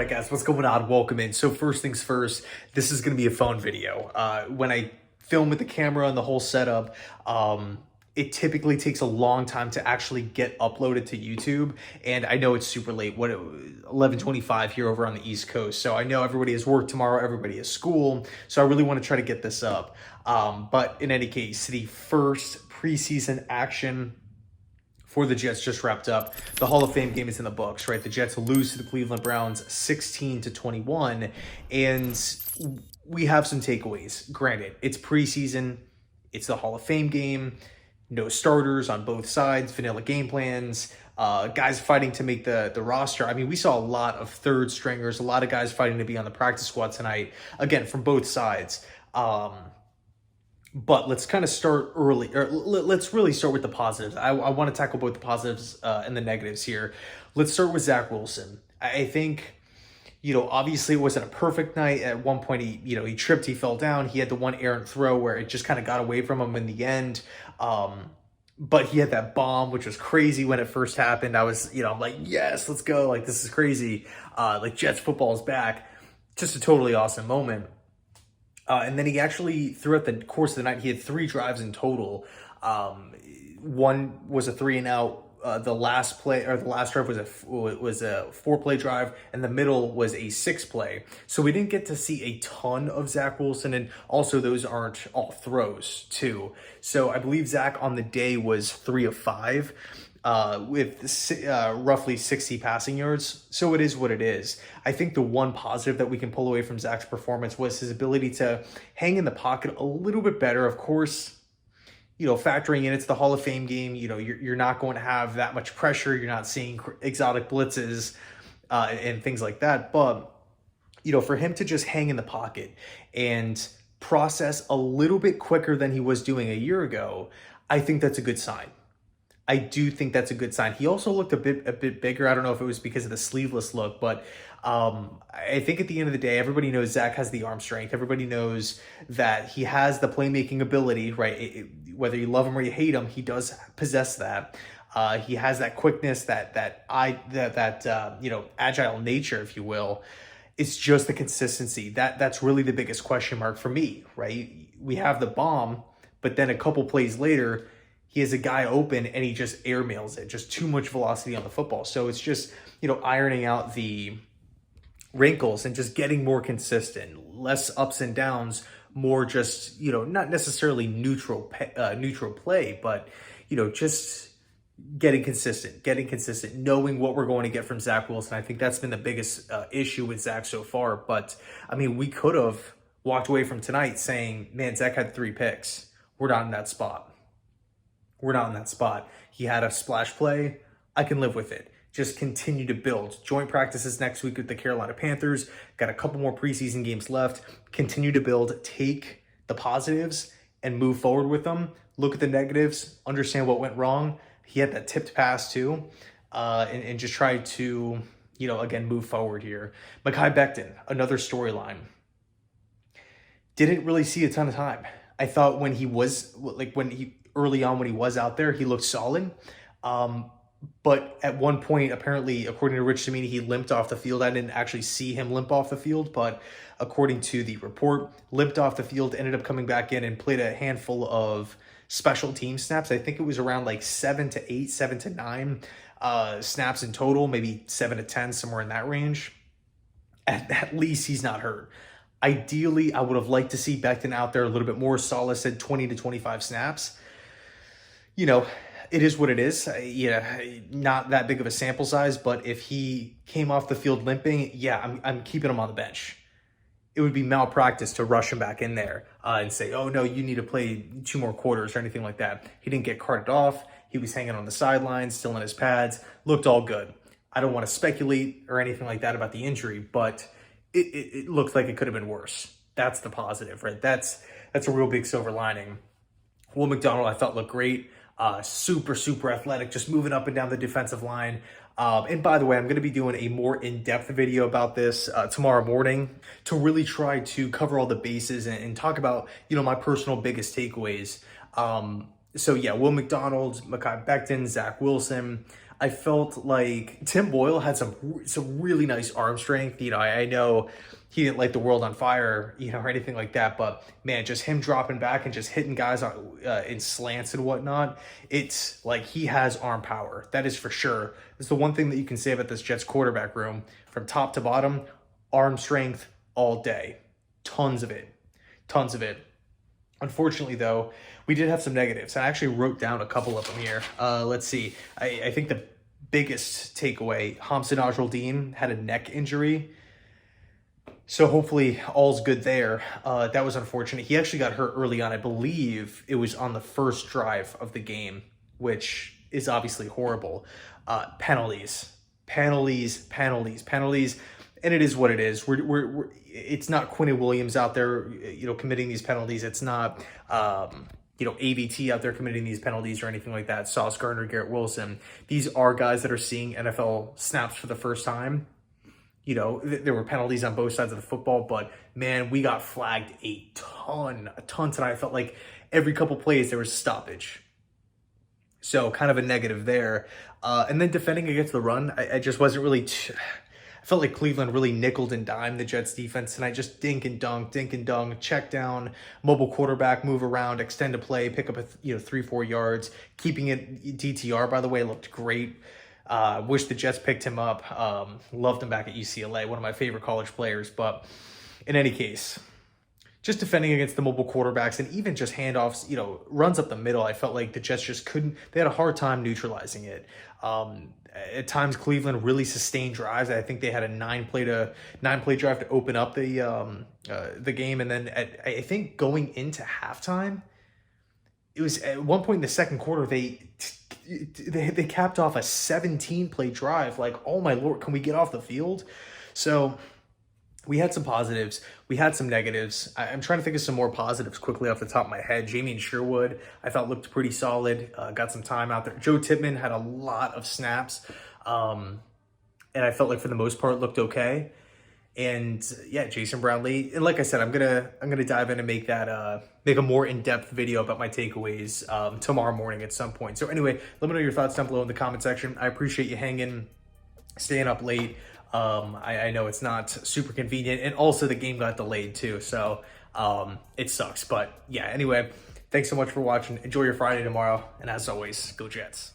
right, guys, what's going on? Welcome in. So first things first, this is going to be a phone video. When I film with the camera and the whole setup, it typically takes a long time to actually get uploaded to YouTube. And I know it's super late, 11:25 here over on the East Coast. So I know everybody has work tomorrow, everybody has school. So I really want to try to get this up. But in any case, the first preseason action for the Jets just wrapped up. The Hall of Fame game is in the books, right? The Jets lose to the Cleveland Browns 16-21, and we have some takeaways. Granted, it's preseason, it's the Hall of Fame game, no starters on both sides, vanilla game plans, guys fighting to make the roster. I mean, we saw a lot of third stringers, a lot of guys fighting to be on the practice squad tonight, again, from both sides. But let's kind of start early, or let's really start with the positives. I want to tackle both the positives and the negatives here. Let's start with Zach Wilson. I think, obviously it wasn't a perfect night. At one point, he tripped, he fell down. He had the one errant throw where it just kind of got away from him in the end. But he had that bomb, which was crazy when it first happened. I was, I'm like, yes, let's go. Like, this is crazy. Jets football is back. Just a totally awesome moment. And then he actually, throughout the course of the night, he had 3 drives in total. One was a 3-and-out. The last drive was a 4-play drive, and the middle was a 6-play. So we didn't get to see a ton of Zach Wilson, and also those aren't all throws too. So I believe Zach on the day was 3 of 5. With roughly 60 passing yards. So it is what it is. I think the one positive that we can pull away from Zach's performance was his ability to hang in the pocket a little bit better. Of course, factoring in it's the Hall of Fame game, you're not going to have that much pressure. You're not seeing exotic blitzes and things like that. But, for him to just hang in the pocket and process a little bit quicker than he was doing a year ago, I think that's a good sign. I do think that's a good sign. He also looked a bit bigger. I don't know if it was because of the sleeveless look, but I think at the end of the day, everybody knows Zach has the arm strength. Everybody knows that he has the playmaking ability, right? Whether you love him or you hate him, he does possess that. He has that quickness, that agile nature, if you will. It's just the consistency. That's really the biggest question mark for me, right? We have the bomb, but then a couple plays later, he has a guy open and he just airmails it. Just too much velocity on the football. So it's just, ironing out the wrinkles and just getting more consistent, less ups and downs, more just, not necessarily neutral play, but, just getting consistent, knowing what we're going to get from Zach Wilson. I think that's been the biggest issue with Zach so far. But I mean, we could have walked away from tonight saying, man, Zach had 3 picks. We're not in that spot. He had a splash play. I can live with it. Just continue to build. Joint practices next week with the Carolina Panthers. Got a couple more preseason games left. Continue to build. Take the positives and move forward with them. Look at the negatives. Understand what went wrong. He had that tipped pass too. And just try to, again, move forward here. Mekhi Becton, another storyline. Didn't really see a ton of time. I thought early on when he was out there, he looked solid. But at one point, apparently, according to Rich Cimini, he limped off the field. I didn't actually see him limp off the field, but according to the report, limped off the field, ended up coming back in and played a handful of special team snaps. I think it was around 7 to 8, 7 to 9 snaps in total, maybe 7 to 10, somewhere in that range. At least he's not hurt. Ideally, I would have liked to see Becton out there a little bit more. Solid said 20 to 25 snaps. It is what it is. Not that big of a sample size, but if he came off the field limping, I'm keeping him on the bench. It would be malpractice to rush him back in there and say, oh, no, you need to play 2 more quarters or anything like that. He didn't get carted off. He was hanging on the sidelines, still in his pads. Looked all good. I don't want to speculate or anything like that about the injury, but it looked like it could have been worse. That's the positive, right? That's a real big silver lining. Will McDonald, I thought, looked great. Super athletic, just moving up and down the defensive line. And by the way, I'm going to be doing a more in-depth video about this tomorrow morning to really try to cover all the bases and talk about, my personal biggest takeaways. So yeah, Will McDonald, Mekhi Becton, Zach Wilson. I felt like Tim Boyle had some really nice arm strength. You know, I know he didn't light the world on fire, you know, or anything like that. But man, just him dropping back and just hitting guys in slants and whatnot. It's like he has arm power. That is for sure. It's the one thing that you can say about this Jets quarterback room from top to bottom. Arm strength all day. Tons of it. Tons of it. Unfortunately, though, we did have some negatives. I actually wrote down a couple of them here. Let's see. I think the biggest takeaway, Hamza Najruddin had a neck injury. So hopefully all's good there. That was unfortunate. He actually got hurt early on. I believe it was on the first drive of the game, which is obviously horrible. Penalties. And it is what it is. It's not Quinnen Williams out there, you know, committing these penalties. It's not, AVT out there committing these penalties or anything like that. Sauce Gardner, Garrett Wilson. These are guys that are seeing NFL snaps for the first time. You know, there were penalties on both sides of the football, but man, we got flagged a ton tonight. I felt like every couple plays there was stoppage. So kind of a negative there. And then defending against the run, I just wasn't really... I felt like Cleveland really nickeled and dimed the Jets defense, and I just dink and dunk, check down, mobile quarterback, move around, extend a play, pick up 3-4 yards, keeping it DTR, by the way, looked great. Wish the Jets picked him up. Loved him back at UCLA, one of my favorite college players. But in any case, just defending against the mobile quarterbacks and even just handoffs, you know, runs up the middle, I felt like the Jets just couldn't, they had a hard time neutralizing it. At times, Cleveland really sustained drives. I think they had a 9-play drive to open up the game, and then I think going into halftime, it was at one point in the second quarter they capped off a 17-play drive. Like, oh my Lord, can we get off the field? So we had some positives. We had some negatives. I'm trying to think of some more positives quickly off the top of my head. Jamie Sherwood, I thought looked pretty solid. Got some time out there. Joe Tippmann had a lot of snaps. And I felt like for the most part looked okay. And yeah, Jason Brownlee. And like I said, I'm gonna dive in and make that make a more in-depth video about my takeaways tomorrow morning at some point. So anyway, let me know your thoughts down below in the comment section. I appreciate you hanging, staying up late. I know it's not super convenient, and also the game got delayed too, so it sucks. But yeah, anyway, thanks so much for watching. Enjoy your Friday tomorrow, and as always, go Jets.